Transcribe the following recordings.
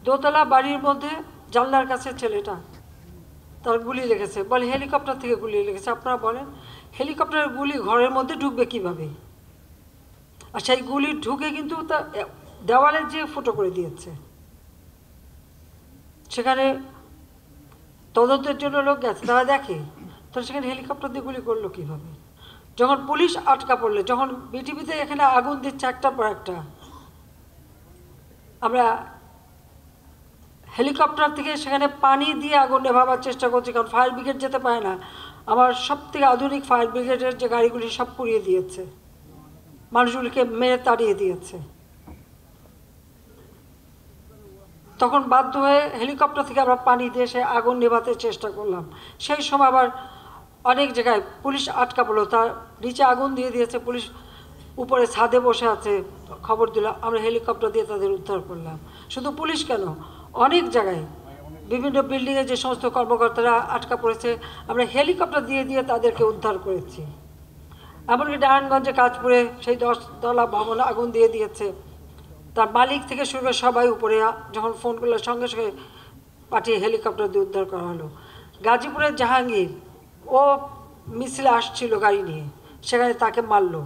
দোতলা বাড়ির মধ্যে জানলার কাছে ছেলেটা, তার গুলি লেগেছে, বলে হেলিকপ্টার থেকে গুলি লেগেছে। আপনারা বলেন হেলিকপ্টারের গুলি ঘরের মধ্যে ঢুকবে কিভাবে? আর সেই গুলি ঢুকে কিন্তু তা দেওয়ালে যে ফুটো করে দিয়েছে। সেখানে তদন্তের জন্য লোক গেছে, তারা দেখে তাহলে সেখানে হেলিকপ্টার দিয়ে গুলি করলো কীভাবে? যখন পুলিশ আটকা পড়লে, যখন বিটিভিতে এখানে আগুন দিচ্ছে একটার পর একটা, আমরা হেলিকপ্টার থেকে সেখানে পানি দিয়ে আগুন নেভাবার চেষ্টা করছি, কারণ ফায়ার ব্রিগেড যেতে পারে না। আমার সব থেকে আধুনিক ফায়ার ব্রিগেডের যে গাড়িগুলি সব পুড়িয়ে দিয়েছে, মানুষগুলিকে মেরে তাড়িয়ে দিয়েছে। তখন বাধ্য হয়ে হেলিকপ্টার থেকে আমরা পানি দিয়ে সে আগুন নেভাতে চেষ্টা করলাম। সেই সময় আবার অনেক জায়গায় পুলিশ আটকা পড়লো, তার নিচে আগুন দিয়ে দিয়েছে, পুলিশ উপরে ছাদে বসে আছে, খবর দিল, আমরা হেলিকপ্টার দিয়ে তাদের উদ্ধার করলাম। শুধু পুলিশ কেন, অনেক জায়গায় বিভিন্ন বিল্ডিংয়ে যে সমস্ত কর্মকর্তারা আটকা পড়েছে, আমরা হেলিকপ্টার দিয়ে দিয়ে তাদেরকে উদ্ধার করেছি। এমনকি নারায়ণগঞ্জে কাজপুরে সেই 10 তলা ভবন আগুন দিয়ে দিয়েছে, তার মালিক থেকে শুরু করে সবাই উপরে, যখন ফোন করলো সঙ্গে সঙ্গে পাঠিয়ে হেলিকপ্টার দিয়ে উদ্ধার করা হলো। গাজীপুরের জাহাঙ্গীর, ও মিছিলে আসছিল গাড়ি নিয়ে, সেখানে তাকে মারলো,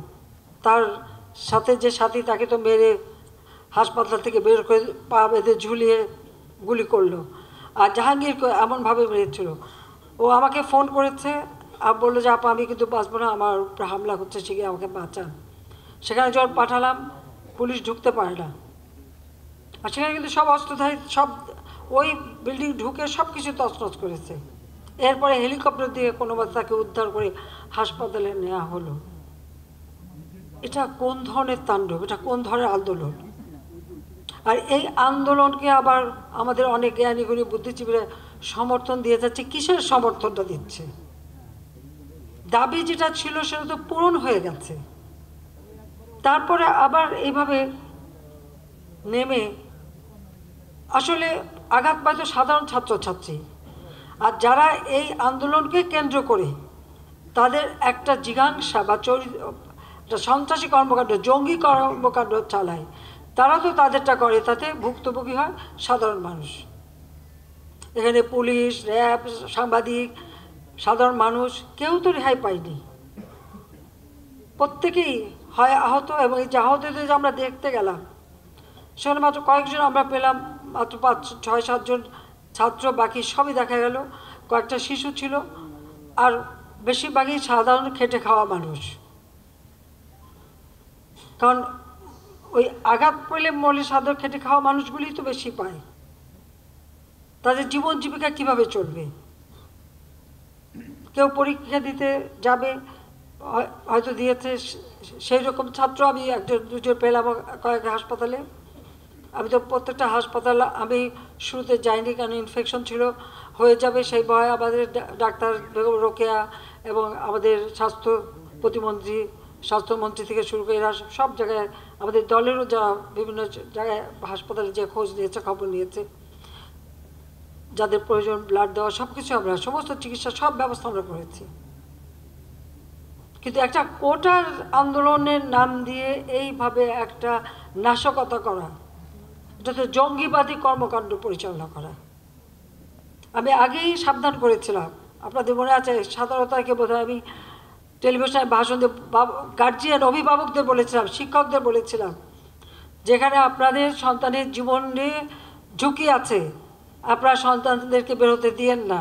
তার সাথে যে সাথী তাকে তো মেরে হাসপাতাল থেকে বের করে পা বেঁধে ঝুলিয়ে গুলি করলো। আর জাহাঙ্গীর এমনভাবে মেরেছিল, ও আমাকে ফোন করেছে আর বললো যে আপা আমি কিন্তু বাঁচবো না, আমার উপরে হামলা হচ্ছে, সেখানে আমাকে বাঁচান। সেখানে যখন পাঠালাম, পুলিশ ঢুকতে পারে না, আর সেখানে কিন্তু সব অস্ত্রধারী, সব ওই বিল্ডিং ঢুকে সব কিছু তছনছ করেছে। এরপরে হেলিকপ্টার দিয়ে কোনোভাবে তাকে উদ্ধার করে হাসপাতালে নেওয়া হলো। এটা কোন ধরনের তাণ্ডব, এটা কোন ধরনের আন্দোলন? আর এই আন্দোলনকে আবার আমাদের অনেক জ্ঞানীগুণী বুদ্ধিজীবীরা সমর্থন দিয়ে যাচ্ছে। কিসের সমর্থনটা দিচ্ছে? দাবি যেটা ছিল সেটা তো পূরণ হয়ে গেছে, তারপরে আবার এইভাবে নেমে আসলে আঘাত পায় তো সাধারণ ছাত্রছাত্রী। আর যারা এই আন্দোলনকে কেন্দ্র করে তাদের একটা জিজ্ঞাসা বা সন্ত্রাসী কর্মকাণ্ড, জঙ্গি কর্মকাণ্ড চালায়, তারা তো তাদেরটা করে, তাতে ভুক্তভোগী হয় সাধারণ মানুষ। এখানে পুলিশ, র্যাব, সাংবাদিক, সাধারণ মানুষ কেউ তো রেহাই পায়নি, প্রত্যেকেই হয় আহত। এবং এই যে আহতদের যে আমরা দেখতে গেলাম, সেখানে মাত্র কয়েকজন আমরা পেলাম, মাত্র 5-6-7 জন ছাত্র, বাকি সবই দেখা গেল কয়েকটা শিশু ছিল, আর বেশিরভাগই সাধারণ খেটে খাওয়া মানুষ। কারণ ওই আঘাত পেলে মলে সাধারণ খেটে খাওয়া মানুষগুলি তো বেশি পায়, তাদের জীবন জীবিকা কীভাবে চলবে? কেউ পরীক্ষা দিতে যাবে, হয়তো দিয়েছে, সেই রকম ছাত্র আমি 1-2 পেলাম কয়েক হাসপাতালে। আমি তো প্রত্যেকটা হাসপাতাল আমি শুরুতে যাইনি, কারণ ইনফেকশন ছিল, হয়ে যাবে সেই ভয়ে। আমাদের ডাক্তার বেগম রোকেয়া এবং আমাদের স্বাস্থ্য প্রতিমন্ত্রী, স্বাস্থ্যমন্ত্রী থেকে শুরু করে এরা সব জায়গায়, আমাদের দলেরও যারা বিভিন্ন জায়গায় হাসপাতালে যে খোঁজ নিয়েছে, খবর নিয়েছে, যাদের প্রয়োজন ব্লাড দেওয়া, সব কিছু আমরা, সমস্ত চিকিৎসা সব ব্যবস্থা আমরা করেছি। কিন্তু একটা কোটার আন্দোলনের নাম দিয়ে এইভাবে একটা নাশকতা করা, এটা তো জঙ্গিবাদী কর্মকাণ্ড পরিচালনা করা। আমি আগেই সাবধান করেছিলাম, আপনাদের মনে আছে 17 তারিখে বোধহয় আমি টেলিভিশনে ভাষণ দিয়ে গার্জিয়ান, অভিভাবকদের বলেছিলাম, শিক্ষকদের বলেছিলাম, যেখানে আপনাদের সন্তানের জীবন নিয়ে ঝুঁকি আছে, আপনারা সন্তানদেরকে বেরোতে দিয়েন না।